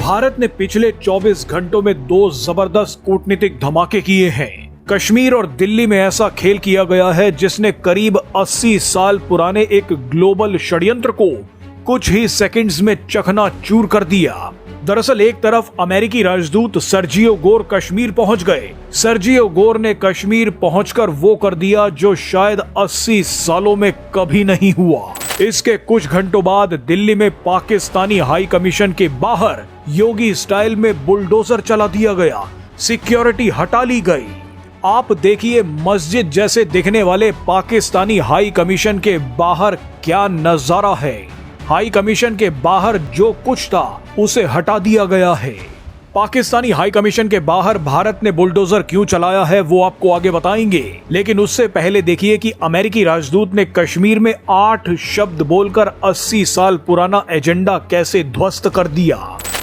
भारत ने पिछले 24 घंटों में 2 जबरदस्त कूटनीतिक धमाके किए हैं। कश्मीर और दिल्ली में ऐसा खेल किया गया है जिसने करीब 80 साल पुराने एक ग्लोबल षड्यंत्र को कुछ ही सेकंड्स में चकनाचूर कर दिया। दरअसल एक तरफ अमेरिकी राजदूत सर्जियो गोर कश्मीर पहुंच गए। सर्जियो गोर ने कश्मीर पहुंचकर वो कर दिया जो शायद 80 सालों में कभी नहीं हुआ। इसके कुछ घंटों बाद दिल्ली में पाकिस्तानी हाई कमीशन के बाहर योगी स्टाइल में बुलडोजर चला दिया गया, सिक्योरिटी हटा ली गई। आप देखिए मस्जिद जैसे दिखने वाले पाकिस्तानी हाई कमीशन के बाहर क्या नजारा है। हाई कमीशन के बाहर जो कुछ था उसे हटा दिया गया है। पाकिस्तानी हाई कमीशन के बाहर भारत ने बुलडोजर क्यों चलाया है वो आपको आगे बताएंगे, लेकिन उससे पहले देखिए कि अमेरिकी राजदूत ने कश्मीर में 8 शब्द बोलकर 80 साल पुराना एजेंडा कैसे ध्वस्त कर दिया।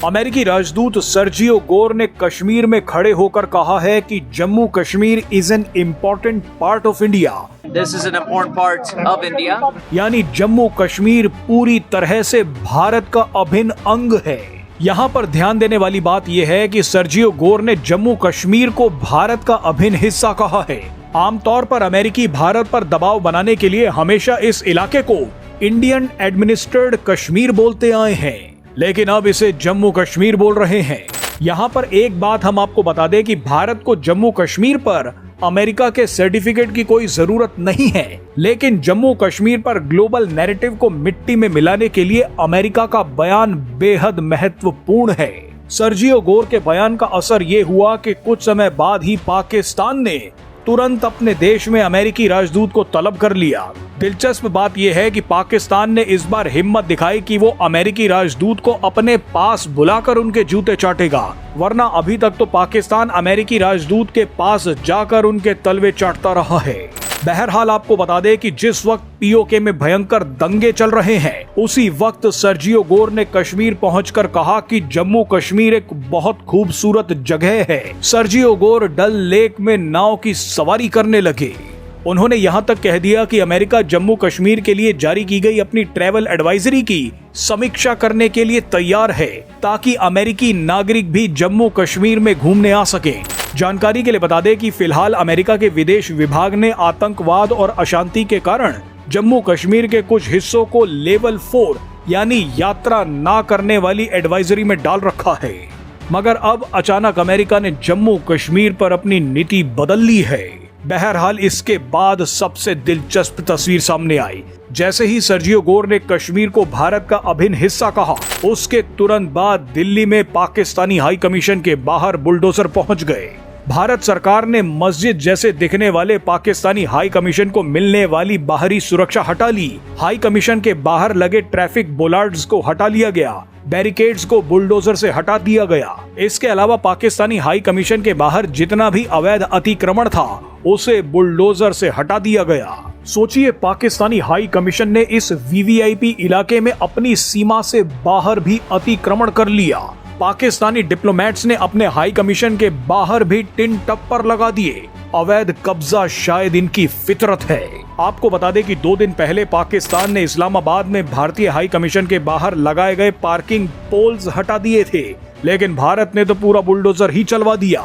अमेरिकी राजदूत सर्जियो गोर ने कश्मीर में खड़े होकर कहा है कि Jammu Kashmir is an important part of India. This is an important part of India. यानी जम्मू कश्मीर पूरी तरह से भारत का अभिन्न अंग है। यहाँ पर ध्यान देने वाली बात यह है कि सर्जियो गोर ने जम्मू कश्मीर को भारत का अभिन्न हिस्सा कहा है। आमतौर पर अमेरिकी भारत पर दबाव बनाने के लिए हमेशा इस इलाके को इंडियन एडमिनिस्ट्रेड कश्मीर बोलते आए हैं, लेकिन अब इसे जम्मू कश्मीर बोल रहे हैं। यहाँ पर एक बात हम आपको बता दें कि भारत को जम्मू कश्मीर पर अमेरिका के सर्टिफिकेट की कोई जरूरत नहीं है, लेकिन जम्मू कश्मीर पर ग्लोबल नैरेटिव को मिट्टी में मिलाने के लिए अमेरिका का बयान बेहद महत्वपूर्ण है। सर्जियो गोर के बयान का असर ये हुआ कि कुछ समय बाद ही पाकिस्तान ने तुरंत अपने देश में अमेरिकी राजदूत को तलब कर लिया। दिलचस्प बात यह है कि पाकिस्तान ने इस बार हिम्मत दिखाई कि वो अमेरिकी राजदूत को अपने पास बुलाकर उनके जूते चाटेगा, वरना अभी तक तो पाकिस्तान अमेरिकी राजदूत के पास जाकर उनके तलवे चाटता रहा है। बहरहाल आपको बता दें कि जिस वक्त पीओके में भयंकर दंगे चल रहे हैं, उसी वक्त सर्जियो गोर ने कश्मीर पहुंचकर कहा कि जम्मू कश्मीर एक बहुत खूबसूरत जगह है। सर्जियो गोर डल लेक में नाव की सवारी करने लगे। उन्होंने यहां तक कह दिया कि अमेरिका जम्मू कश्मीर के लिए जारी की गई अपनी ट्रैवल एडवाइजरी की समीक्षा करने के लिए तैयार है, ताकि अमेरिकी नागरिक भी जम्मू कश्मीर में घूमने आ सकें। जानकारी के लिए बता दें कि फिलहाल अमेरिका के विदेश विभाग ने आतंकवाद और अशांति के कारण जम्मू कश्मीर के कुछ हिस्सों को लेवल 4 यानी यात्रा ना करने वाली एडवाइजरी में डाल रखा है। मगर अब अचानक अमेरिका ने जम्मू कश्मीर पर अपनी नीति बदल ली है। बहरहाल इसके बाद सबसे दिलचस्प तस्वीर सामने आई। जैसे ही सर्जियो गोर ने कश्मीर को भारत का अभिन्न हिस्सा कहा, उसके तुरंत बाद दिल्ली में पाकिस्तानी हाई कमीशन के बाहर बुलडोजर पहुंच गए। भारत सरकार ने मस्जिद जैसे दिखने वाले पाकिस्तानी हाई कमीशन को मिलने वाली बाहरी सुरक्षा हटा ली। हाई कमीशन के बाहर लगे ट्रैफिक बोलार्ड्स को हटा लिया गया, बैरिकेड्स को बुलडोजर से हटा दिया गया। इसके अलावा पाकिस्तानी हाई कमीशन के बाहर जितना भी अवैध अतिक्रमण था उसे बुलडोजर से हटा दिया गया। सोचिए, पाकिस्तानी हाई कमीशन ने इस वीवीआईपी इलाके में अपनी सीमा से बाहर भी अतिक्रमण कर लिया। पाकिस्तानी डिप्लोमेट्स ने अपने हाई कमीशन के बाहर भी टिन टप्पर लगा दिए। अवैध कब्जा शायद इनकी फितरत है। आपको बता दें कि 2 दिन पहले पाकिस्तान ने इस्लामाबाद में भारतीय हाई कमीशन के बाहर लगाए गए पार्किंग पोल्स हटा दिए थे, लेकिन भारत ने तो पूरा बुलडोजर ही चलवा दिया।